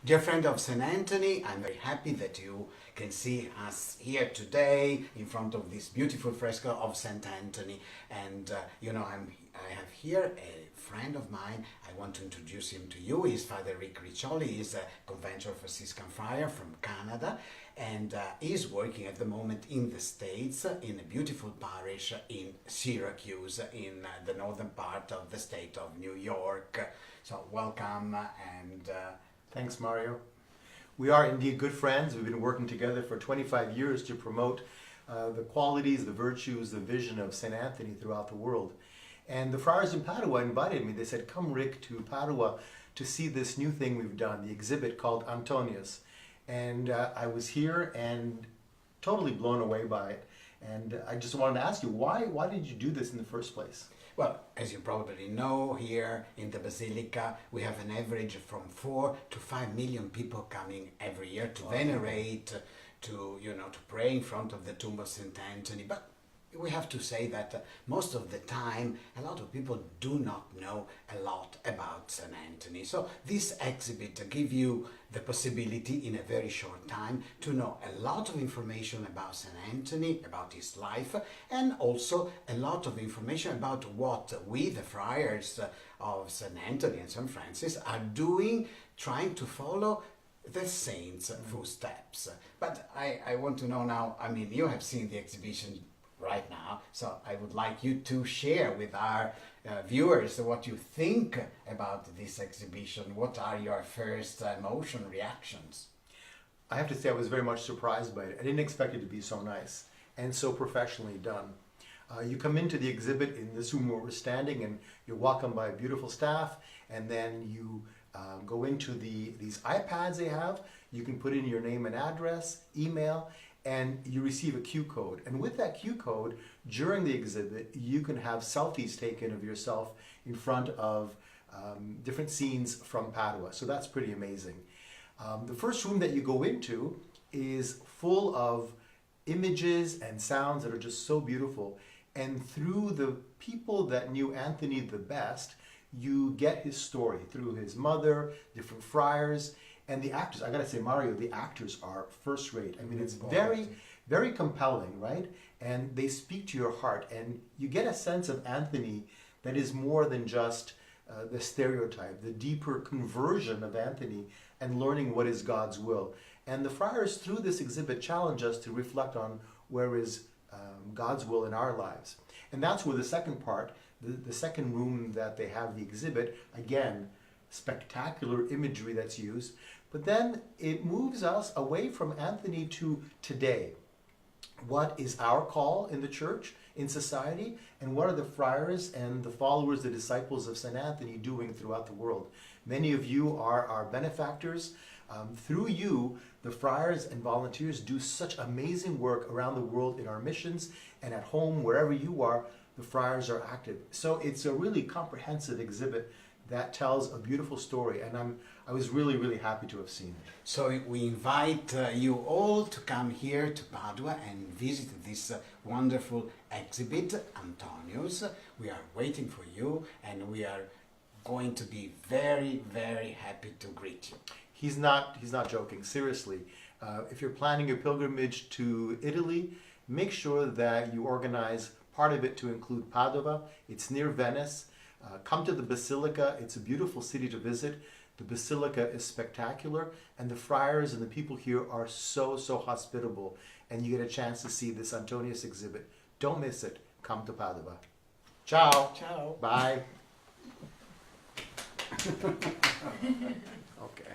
Dear friend of St. Anthony, I'm very happy that you can see us here today in front of this beautiful fresco of St. Anthony. And I have here a friend of mine. I want to introduce him to you. He's Father Riccioli. He's a conventual Franciscan friar from Canada, and he's working at the moment in the States in a beautiful parish in Syracuse, in the northern part of the state of New York. So welcome and thanks, Mario. We are indeed good friends. We've been working together for 25 years to promote the qualities, the virtues, the vision of St. Anthony throughout the world. And the friars in Padua invited me. They said, come, Rick, to Padua to see this new thing we've done, the exhibit called Antonius. And I was here and totally blown away by it. And I just wanted to ask you, why did you do this in the first place? Well, as you probably know, here in the Basilica, we have an average from 4 to 5 million people coming every year to venerate, to pray in front of the tomb of St. Anthony. But we have to say that most of the time, a lot of people do not know a lot about St. Anthony. So this exhibit gives you the possibility in a very short time to know a lot of information about St. Anthony, about his life, and also a lot of information about what we, the friars of St. Anthony and St. Francis, are doing, trying to follow the saints' footsteps. But I want to know now, I mean, you have seen the exhibition right now, so I would like you to share with our viewers what you think about this exhibition. What are your first emotion reactions? I have to say I was very much surprised by it. I didn't expect it to be so nice and so professionally done. You come into the exhibit in this room where we're standing, and you're welcomed by a beautiful staff, and then you go into these iPads they have. You can put in your name and address, email, and you receive a Q code. And with that Q code, during the exhibit, you can have selfies taken of yourself in front of different scenes from Padua. So that's pretty amazing. The first room that you go into is full of images and sounds that are just so beautiful. And through the people that knew Anthony the best, you get his story through his mother, different friars, and the actors. I gotta say, Mario, the actors are first rate. I mean, it's very, very compelling, right? And they speak to your heart, and you get a sense of Anthony that is more than just the stereotype, the deeper conversion of Anthony and learning what is God's will. And the friars, through this exhibit, challenge us to reflect on where is God's will in our lives. And that's where the second part, the second room that they have the exhibit, again, spectacular imagery that's used, but then it moves us away from Anthony to today. What is our call in the church, in society, and what are the friars and the followers, the disciples of St. Anthony doing throughout the world? Many of you are our benefactors. Through you, the friars and volunteers do such amazing work around the world in our missions, and at home, wherever you are, the friars are active. So it's a really comprehensive exhibit that tells a beautiful story, and I was really, really happy to have seen it. So we invite you all to come here to Padua and visit this wonderful exhibit, Antonius. We are waiting for you, and we are going to be very, very happy to greet you. He's not joking, seriously. If you're planning a pilgrimage to Italy, make sure that you organize part of it to include Padua. It's near Venice. Come to the Basilica. It's a beautiful city to visit. The Basilica is spectacular, and the friars and the people here are so, so hospitable, and you get a chance to see this Antonius exhibit. Don't miss it. Come to Padua. Ciao. Ciao. Bye. Okay.